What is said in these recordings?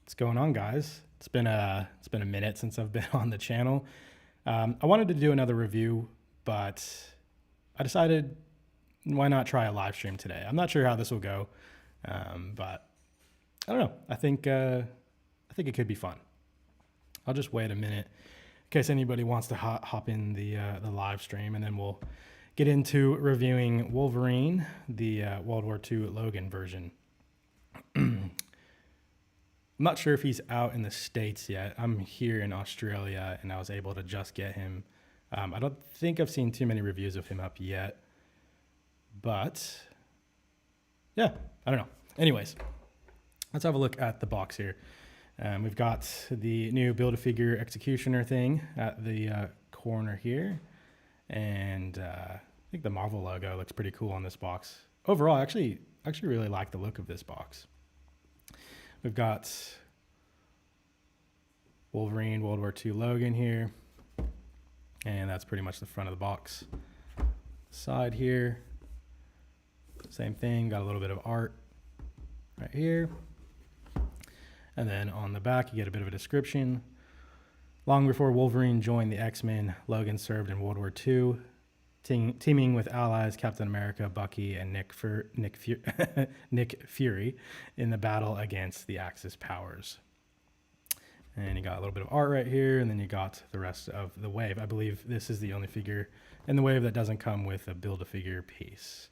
What's going on, guys? It's been a minute since I've been on the channel. I wanted to do another review, but I decided why not try a live stream today. I'm not sure how this will go, but I don't know. I think it could be fun. I'll just wait a minute in case anybody wants to hop in the live stream, and then we'll get into reviewing Wolverine, the World War II Logan version. I'm not sure if he's out in the States yet. I'm here in Australia, and I was able to just get him. I don't think I've seen too many reviews of him up yet, but yeah, I don't know. Anyways, let's have a look at the box here. We've got the new Build-A-Figure Executioner thing at the corner here, and I think the Marvel logo looks pretty cool on this box. Overall, I actually really like the look of this box. We've got Wolverine, World War II Logan here, and that's pretty much the front of the box. Side here, same thing, got a little bit of art right here. And then on the back, you get a bit of a description. Long before Wolverine joined the X-Men, Logan served in World War II, teaming with allies Captain America, Bucky, and Nick Fury in the battle against the Axis powers. And you got a little bit of art right here, and then you got the rest of the wave. I believe this is the only figure in the wave that doesn't come with a Build-A-Figure piece.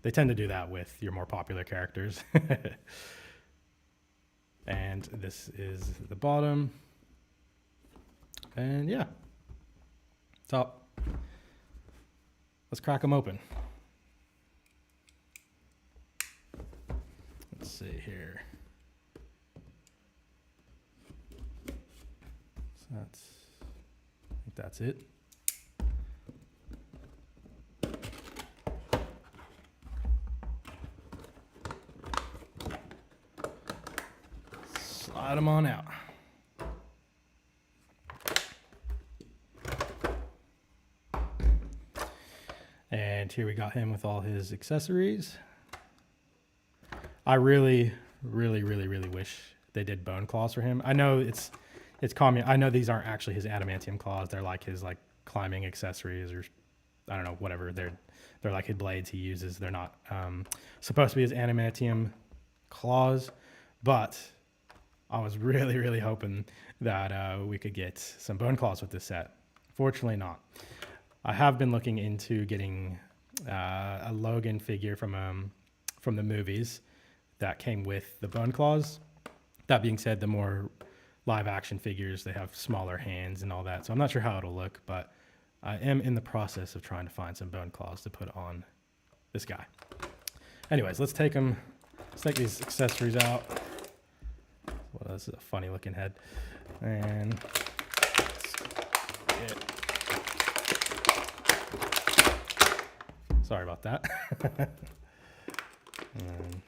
They tend to do that with your more popular characters. And this is the bottom. And yeah. Top. Let's crack them open. Let's see here. So I think that's it. Slide them on out. And here we got him with all his accessories. I really wish they did bone claws for him. I know it's common. I know these aren't actually his adamantium claws. They're like his climbing accessories, or I don't know, whatever. They're like his blades he uses. They're not supposed to be his adamantium claws, but I was really hoping that we could get some bone claws with this set. Fortunately not. I have been looking into getting a Logan figure from the movies that came with the bone claws. That being said, the more live action figures, they have smaller hands and all that. So I'm not sure how it'll look, but I am in the process of trying to find some bone claws to put on this guy. Anyways, let's take these accessories out. Well, this is a funny looking head. And sorry about that. And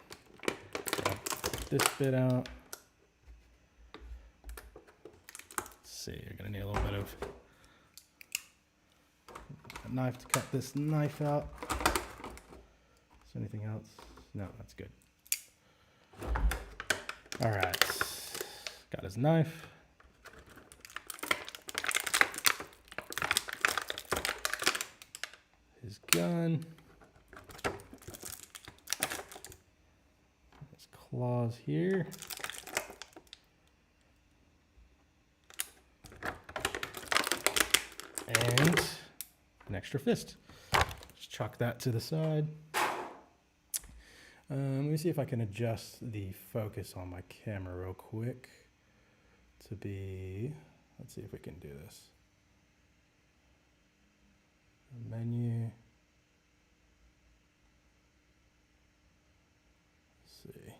take this bit out. Let's see, you're gonna need a little bit of a knife to cut this knife out. Is there anything else? No, that's good. All right, got his knife. His gun. His claws here. And an extra fist. Just chuck that to the side. Let me see if I can adjust the focus on my camera real quick to be, let's see if we can do this. Menu. Let's see.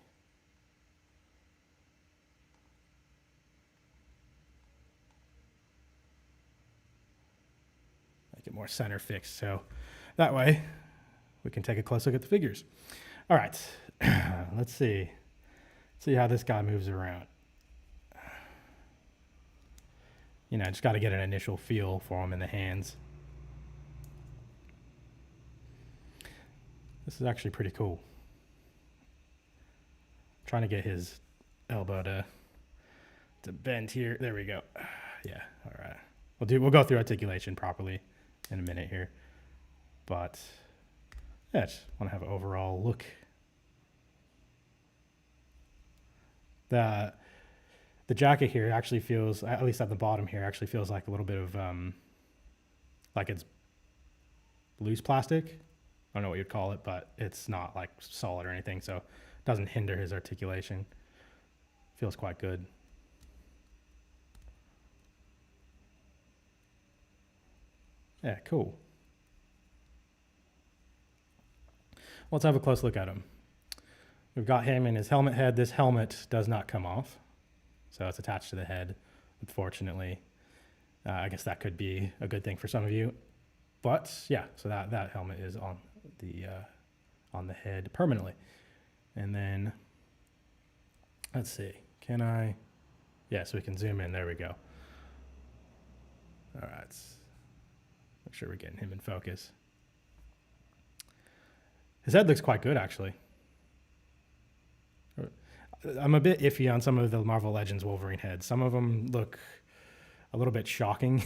Make it more center fixed, so that way we can take a close look at the figures. All right, let's see how this guy moves around. You know, just got to get an initial feel for him in the hands. This is actually pretty cool. I'm trying to get his elbow to bend here. There we go. Yeah, all right. We'll go through articulation properly in a minute here. But yeah, I just want to have an overall look. The jacket here actually feels, at least at the bottom here, actually feels like a little bit of like it's loose plastic. I don't know what you'd call it, but it's not like solid or anything, so it doesn't hinder his articulation. Feels quite good. Yeah, cool. Let's have a close look at him. We've got him in his helmet head. This helmet does not come off, so it's attached to the head, unfortunately. I guess that could be a good thing for some of you. But yeah, so that helmet is on the head permanently. And then, let's see, can I? Yeah, so we can zoom in. There we go. All right, let's make sure we're getting him in focus. His head looks quite good, actually. I'm a bit iffy on some of the Marvel Legends Wolverine heads. Some of them look a little bit shocking.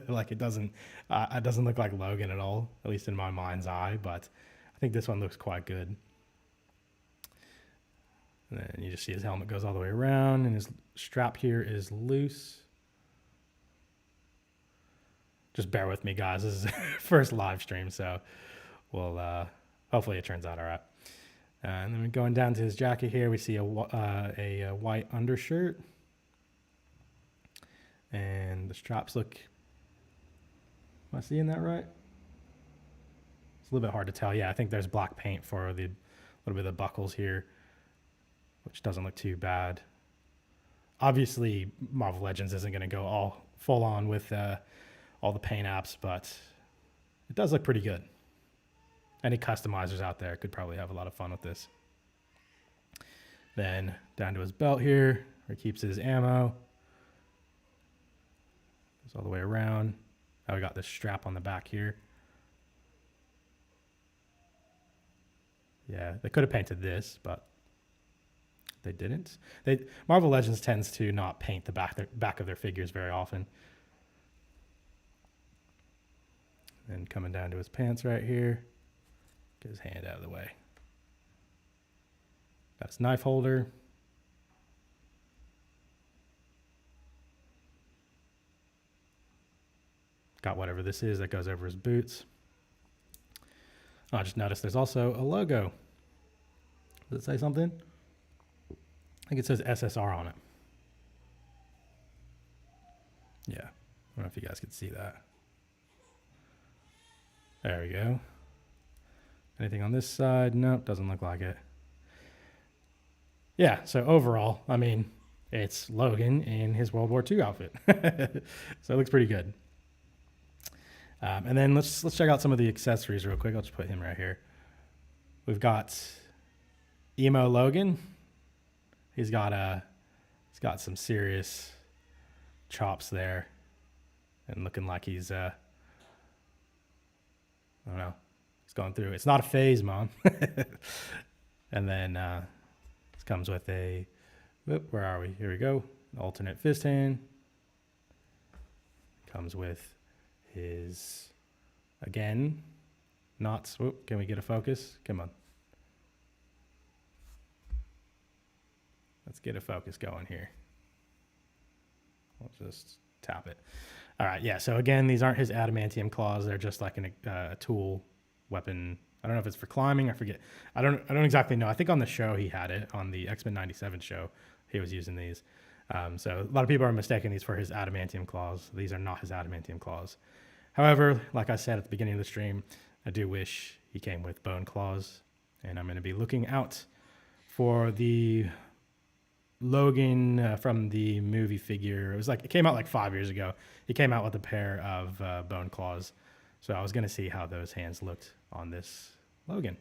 Like it doesn't look like Logan at all, at least in my mind's eye, but I think this one looks quite good. And then you just see his helmet goes all the way around, and his strap here is loose. Just bear with me, guys. This is first live stream, so we'll hopefully it turns out all right. And then going down to his jacket here, we see a white undershirt. And the straps look, am I seeing that right? It's a little bit hard to tell. Yeah, I think there's black paint for the little bit of the buckles here, which doesn't look too bad. Obviously, Marvel Legends isn't going to go all full on with all the paint apps, but it does look pretty good. Any customizers out there could probably have a lot of fun with this. Then down to his belt here, where he keeps his ammo. Goes all the way around. Now we got this strap on the back here. Yeah, they could have painted this, but they didn't. Marvel Legends tends to not paint the back of their figures very often. And coming down to his pants right here. Get his hand out of the way. Got his knife holder. Got whatever this is that goes over his boots. Oh, I just noticed there's also a logo. Does it say something? I think it says SSR on it. Yeah, I don't know if you guys could see that. There we go. Anything on this side? Nope, doesn't look like it. Yeah, so overall, I mean, it's Logan in his World War II outfit. So it looks pretty good. And then let's check out some of the accessories real quick. I'll just put him right here. We've got Emo Logan. He's got some serious chops there, and looking like he's I don't know. He's going through. It's not a phase, Mom. And then this comes with a. Where are we? Here we go. An alternate fist hand. Comes with his, again, knots. Whoop, can we get a focus? Come on. Let's get a focus going here. We'll just tap it. All right, yeah, so again, these aren't his adamantium claws. They're just like a tool weapon. I don't know if it's for climbing. I forget. I don't exactly know. I think on the show he had it. On the X-Men 97 show, he was using these. So a lot of people are mistaking these for his adamantium claws. These are not his adamantium claws. However, like I said at the beginning of the stream, I do wish he came with bone claws. And I'm going to be looking out for the Logan from the movie figure. It came out like 5 years ago. He came out with a pair of bone claws. So I was going to see how those hands looked on this Logan.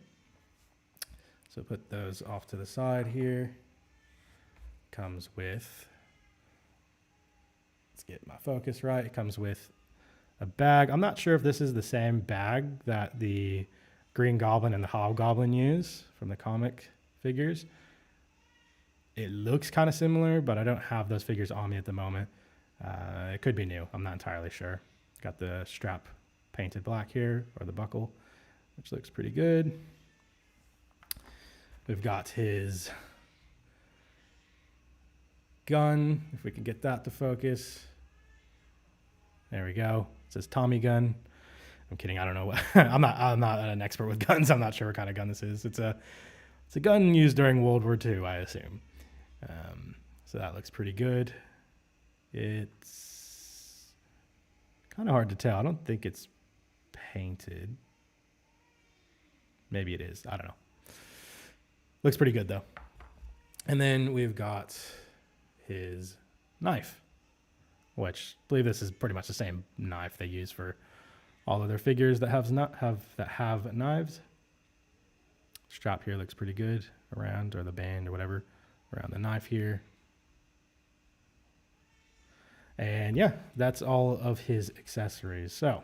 So put those off to the side here. Comes with, let's get my focus right. It comes with a bag. I'm not sure if this is the same bag that the Green Goblin and the Hobgoblin use from the comic figures. it looks kind of similar, but I don't have those figures on me at the moment. It could be new. I'm not entirely sure. Got the strap painted black here, or the buckle, which looks pretty good. We've got his gun, if we can get that to focus. There we go. It says Tommy gun. I'm kidding. I don't know. I'm not an expert with guns. I'm not sure what kind of gun this is. It's a gun used during World War II, I assume. So that looks pretty good. It's kind of hard to tell. I don't think it's painted. Maybe it is. I don't know. Looks pretty good though. And then we've got his knife, which I believe this is pretty much the same knife they use for all of their figures that have knives. Strap here looks pretty good around, or the band or whatever, around the knife here. And yeah, that's all of his accessories. So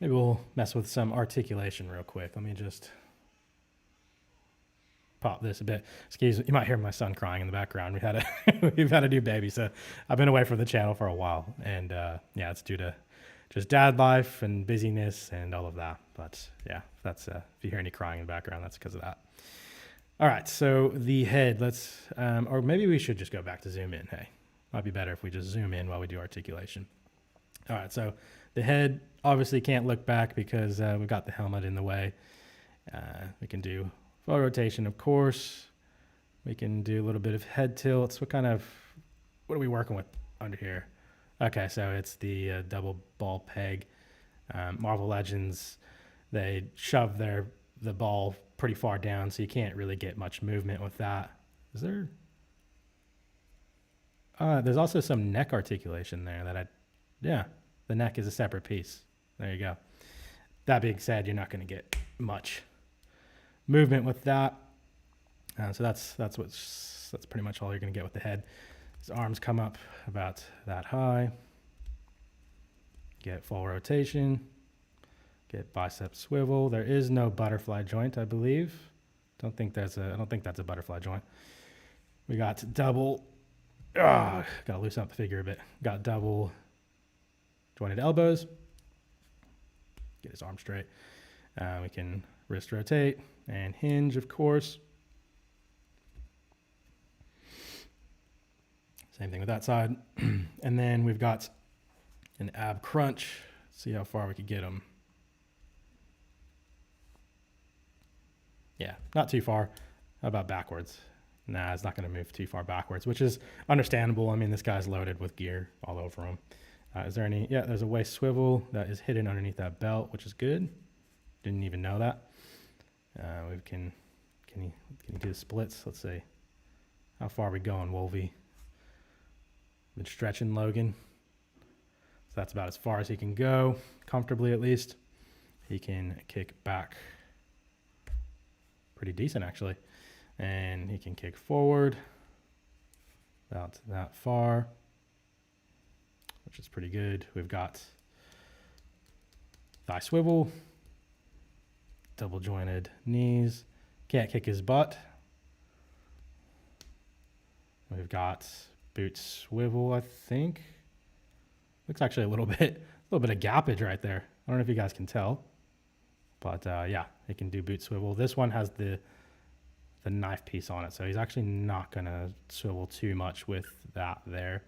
maybe we'll mess with some articulation real quick. Let me just pop this a bit. Excuse me, you might hear my son crying in the background. We've had a new baby, so I've been away from the channel for a while, and yeah, it's due to just dad life and busyness and all of that. But yeah, that's if you hear any crying in the background, that's because of that. All right, so the head. Let's or maybe we should just go back to zoom in. Hey, might be better if we just zoom in while we do articulation. All right, so the head obviously can't look back because we've got the helmet in the way. We can do full rotation, of course. We can do a little bit of head tilts. What are we working with under here? Okay, so it's the double ball peg. Marvel Legends, they shove the ball pretty far down, so you can't really get much movement with that. Is there? There's also some neck articulation there yeah, the neck is a separate piece. There you go. That being said, you're not going to get much movement with that. So that's pretty much all you're going to get with the head. His arms come up about that high. Get full rotation. Get bicep swivel. There is no butterfly joint, I believe. I don't think that's a butterfly joint. We got double. Gotta loosen up the figure a bit. Got double jointed elbows. Get his arm straight. We can wrist rotate and hinge, of course. Same thing with that side. And then we've got an ab crunch. See how far we could get him. Yeah, not too far. How about backwards? Nah, it's not going to move too far backwards, which is understandable. I mean, this guy's loaded with gear all over him. Is there any? Yeah, there's a waist swivel that is hidden underneath that belt, which is good. Didn't even know that. Can you do the splits? Let's see. How far are we going, Wolvie? Been stretching Logan. So that's about as far as he can go, comfortably at least. He can kick back pretty decent, actually. And he can kick forward about that far, which is pretty good. We've got thigh swivel, double jointed knees. Can't kick his butt. We've got boot swivel, I think. Looks actually a little bit of gappage right there. I don't know if you guys can tell, but yeah, it can do boot swivel. This one has the knife piece on it, so he's actually not gonna swivel too much with that there.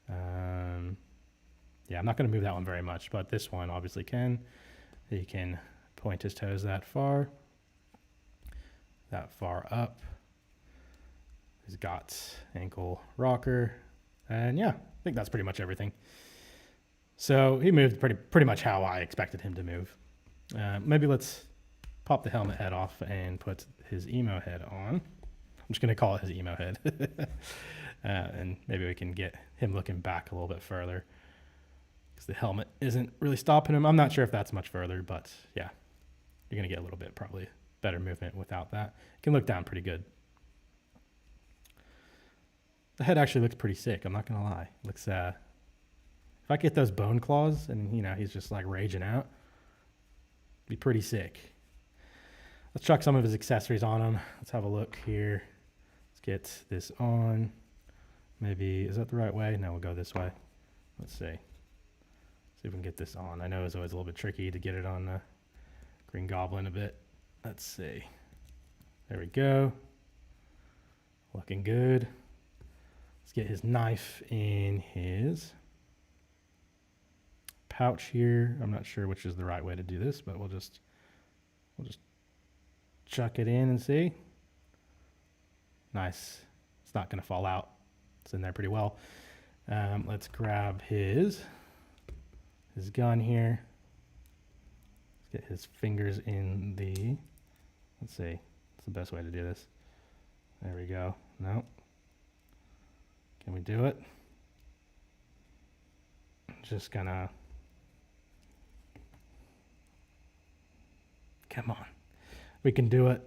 Yeah, I'm not gonna move that one very much, but this one obviously can. He can point his toes that far up. He's got ankle rocker, and yeah, I think that's pretty much everything. So he moved pretty much how I expected him to move. Maybe let's pop the helmet head off and put his emo head on. I'm just going to call it his emo head. And maybe we can get him looking back a little bit further, because the helmet isn't really stopping him. I'm not sure if that's much further, but yeah, you're going to get a little bit probably better movement without that. You can look down pretty good. The head actually looks pretty sick. I'm not going to lie. Looks, if I get those bone claws and, he's just like raging out, it'd be pretty sick. let's chuck some of his accessories on him. Let's have a look here. Let's get this on. Maybe, is that the right way? No, we'll go this way. Let's see. See if we can get this on. I know it's always a little bit tricky to get it on the Green Goblin a bit. Let's see. There we go. Looking good. Let's get his knife in his pouch here. I'm not sure which is the right way to do this, but we'll just chuck it in and see. Nice. It's not going to fall out. It's in there pretty well. Let's grab his gun here. Let's get his fingers in the, let's see, what's the best way to do this? There we go. No. Can we do it? Just gonna, come on. We can do it.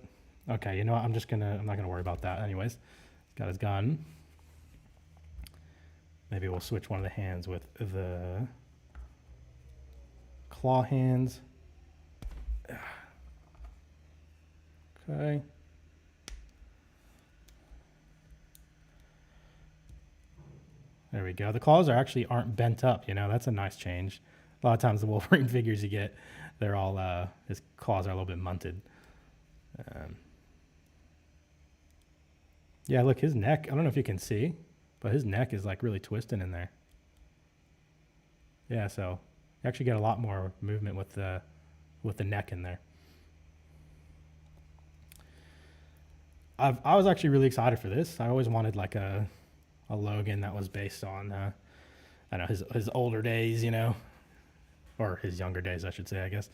Okay, you know what? I'm not gonna worry about that anyways. He's got his gun. Maybe we'll switch one of the hands with the claw hands. Okay. There we go. The claws aren't bent up, you know, that's a nice change. A lot of times the Wolverine figures you get, they're all, his claws are a little bit munted. Yeah, look, his neck, I don't know if you can see, but his neck is like really twisting in there. Yeah, so you actually get a lot more movement with the neck in there. I was actually really excited for this. I always wanted like a Logan that was based on, I don't know, his older days, you know, or his younger days, I should say, I guess.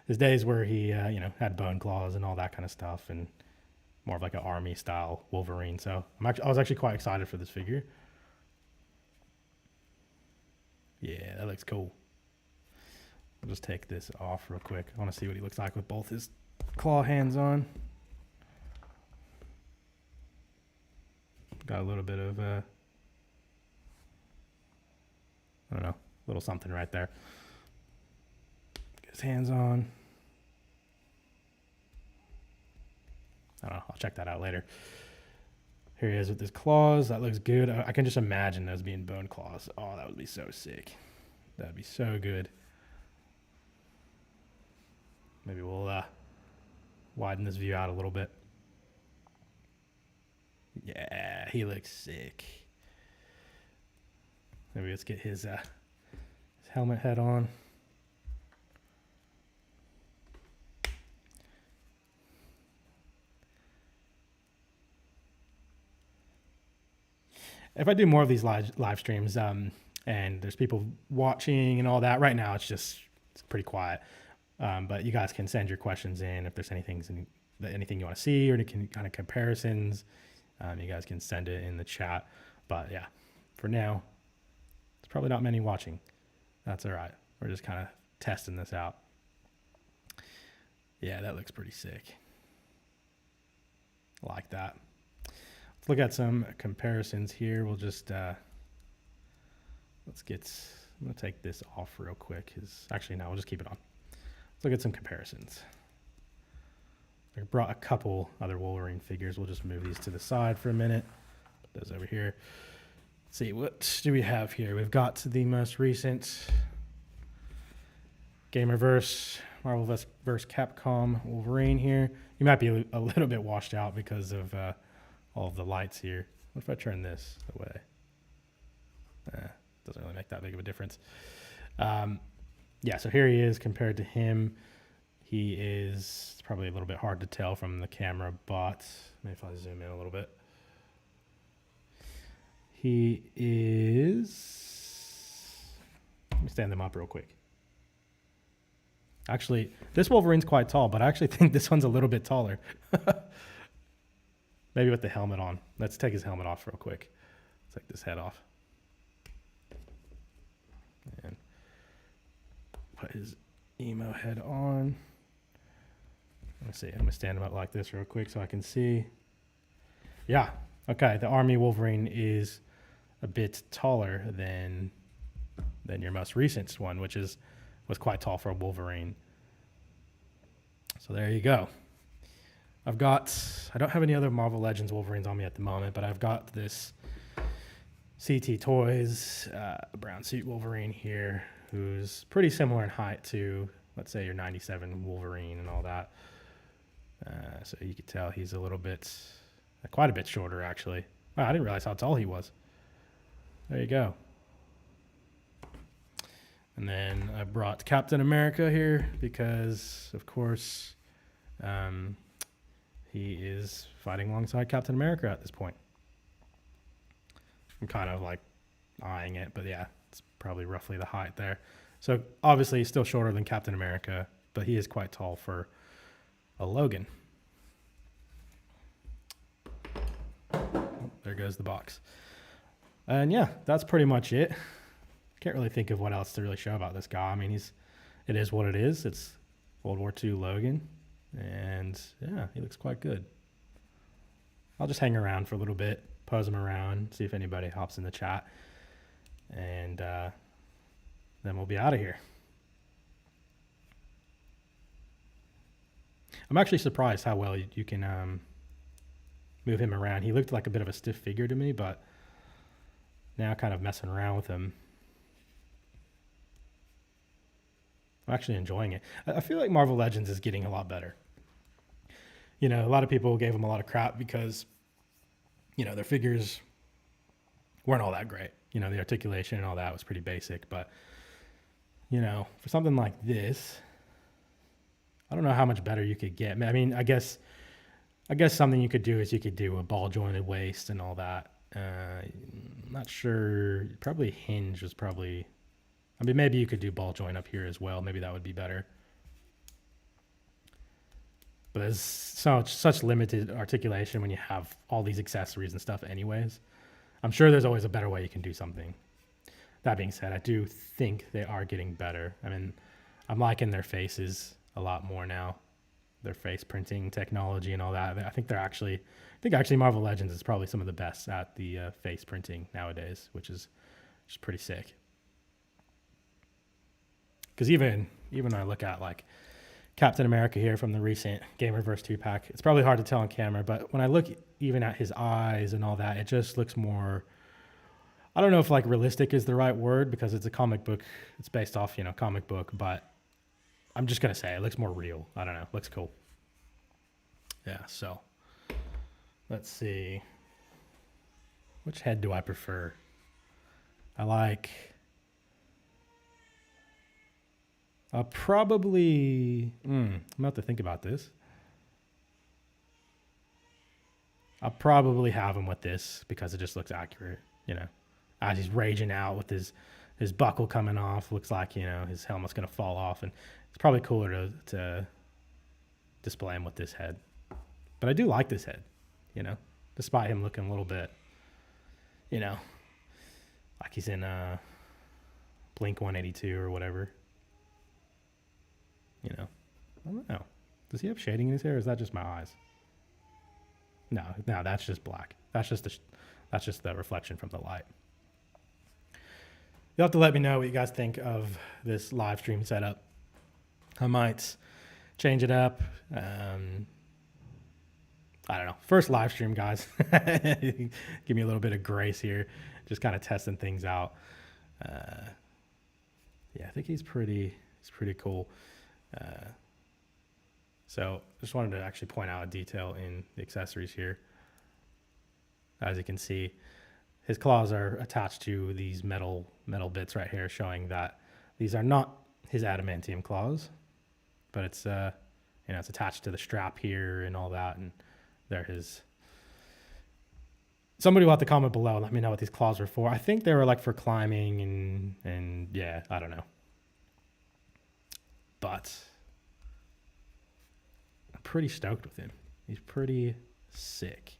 His days where he, you know, had bone claws and all that kind of stuff, and more of like an army style Wolverine. So I was actually quite excited for this figure. Yeah, that looks cool. I'll just take this off real quick. I want to see what he looks like with both his claw hands on. Got a little bit of, I don't know, a little something right there. Get his hands on. I don't know, I'll check that out later. Here he is with his claws. That looks good. I can just imagine those being bone claws. Oh, that would be so sick. That'd be so good. Maybe we'll widen this view out a little bit. Yeah, he looks sick. Maybe let's get his helmet head on. If I do more of these live streams, and there's people watching and all that, right now it's pretty quiet. But you guys can send your questions in if there's anything you want to see or any kind of comparisons. You guys can send it in the chat. But yeah, for now, there's probably not many watching. That's all right. We're just kind of testing this out. Yeah, that looks pretty sick. I like that. Let's look at some comparisons here. We'll just, I'm going to take this off real quick. Actually, no, we'll just keep it on. Let's look at some comparisons. I brought a couple other Wolverine figures. We'll just move these to the side for a minute. Put those over here. Let's see, what do we have here? We've got the most recent Gamerverse, Marvel vs. Capcom Wolverine here. You might be a little bit washed out because of all of the lights here. What if I turn this away? Doesn't really make that big of a difference. Yeah, so here he is compared to him. He is, it's probably a little bit hard to tell from the camera, but maybe if I zoom in a little bit. He is, let me stand them up real quick. Actually, this Wolverine's quite tall, but I actually think this one's a little bit taller. Maybe with the helmet on. Let's take his helmet off real quick. Let's take this head off. And put his emo head on. Let me see. I'm going to stand him up like this real quick so I can see. Yeah. Okay. The Army Wolverine is a bit taller than your most recent one, which was quite tall for a Wolverine. So there you go. I don't have any other Marvel Legends Wolverines on me at the moment, but I've got this CT Toys brown suit Wolverine here, who's pretty similar in height to, let's say, your 97 Wolverine and all that. So you could tell he's a little bit, quite a bit shorter, actually. Wow, I didn't realize how tall he was. There you go. And then I brought Captain America here because, of course, he is fighting alongside Captain America at this point. I'm kind of like eyeing it, but yeah, it's probably roughly the height there. So obviously he's still shorter than Captain America, but he is quite tall for a Logan. There goes the box. And yeah, that's pretty much it. Can't really think of what else to really show about this guy. I mean, it is what it is. It's World War II Logan. And yeah, he looks quite good. I'll just hang around for a little bit, pose him around, see if anybody hops in the chat. And then we'll be out of here. I'm actually surprised how well you can move him around. He looked like a bit of a stiff figure to me, but now kind of messing around with him, I'm actually enjoying it. I feel like Marvel Legends is getting a lot better. You know, a lot of people gave them a lot of crap because, you know, their figures weren't all that great. You know, the articulation and all that was pretty basic. But, you know, for something like this, I don't know how much better you could get. I mean, I guess something you could do is you could do a ball jointed waist and all that. I'm not sure. Probably hinge was probably. I mean, maybe you could do ball joint up here as well. Maybe that would be better. But there's such limited articulation when you have all these accessories and stuff anyways. I'm sure there's always a better way you can do something. That being said, I do think they are getting better. I mean, I'm liking their faces a lot more now. Their face printing technology and all that. I think actually Marvel Legends is probably some of the best at the face printing nowadays, which is just pretty sick. Because even when I look at like Captain America here from the recent Gamerverse 2-pack, it's probably hard to tell on camera, but when I look even at his eyes and all that, it just looks more, I don't know if like realistic is the right word because it's a comic book. It's based off, comic book, but I'm just going to say it looks more real. I don't know. Looks cool. Yeah, so let's see. Which head do I prefer? I'm going to have to think about this. I'll probably have him with this because it just looks accurate, as he's raging out with his buckle coming off. Looks like, his helmet's going to fall off, and it's probably cooler to display him with this head. But I do like this head, despite him looking a little bit, like he's in Blink 182 or whatever. I don't know. Does he have shading in his hair, or is that just my eyes? No, that's just black. That's just the reflection from the light. You'll have to let me know what you guys think of this live stream setup. I might change it up. I don't know. First live stream, guys. Give me a little bit of grace here. Just kind of testing things out. Yeah, I think he's pretty cool. So just wanted to actually point out a detail in the accessories here. As you can see, his claws are attached to these metal bits right here, showing that these are not his adamantium claws, but it's it's attached to the strap here and all that, and they're his. Somebody will have to comment below and let me know what these claws were for. I think they were like for climbing and yeah, I don't know. But I'm pretty stoked with him. He's pretty sick.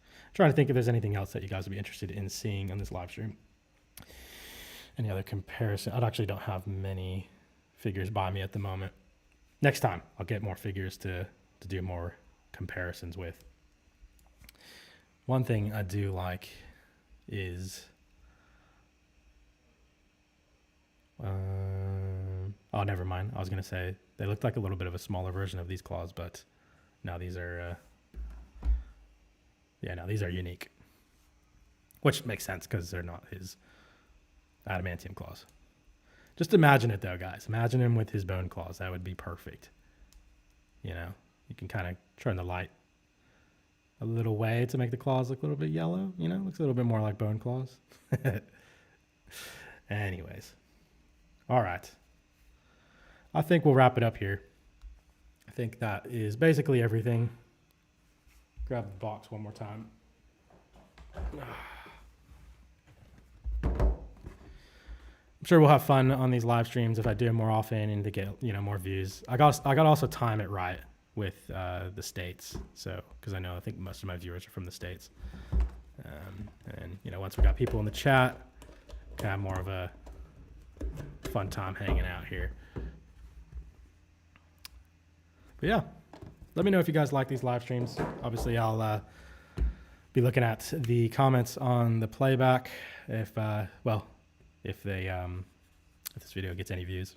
I'm trying to think if there's anything else that you guys would be interested in seeing on this live stream. Any other comparison? I actually don't have many figures by me at the moment. Next time, I'll get more figures to do more comparisons with. One thing I do like is... oh, never mind. I was going to say they looked like a little bit of a smaller version of these claws, but No, these are, yeah, no, these are unique. Which makes sense because they're not his adamantium claws. Just imagine it though, guys. Imagine him with his bone claws. That would be perfect. You know, you can kind of turn the light a little way to make the claws look a little bit yellow. You know, looks a little bit more like bone claws. Anyways. All right. I think we'll wrap it up here. I think that is basically everything. Grab the box one more time. I'm sure we'll have fun on these live streams if I do them more often and to get, you know, more views. I got to also time it right with the States. So, because I think most of my viewers are from the States. And, you know, once we got people in the chat, can have more of a fun time hanging out here. But yeah, let me know if you guys like these live streams. Obviously, I'll be looking at the comments on the playback if this video gets any views.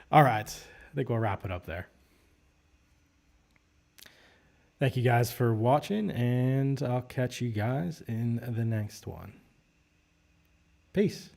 All right, I think we'll wrap it up there. Thank you guys for watching, and I'll catch you guys in the next one. Peace.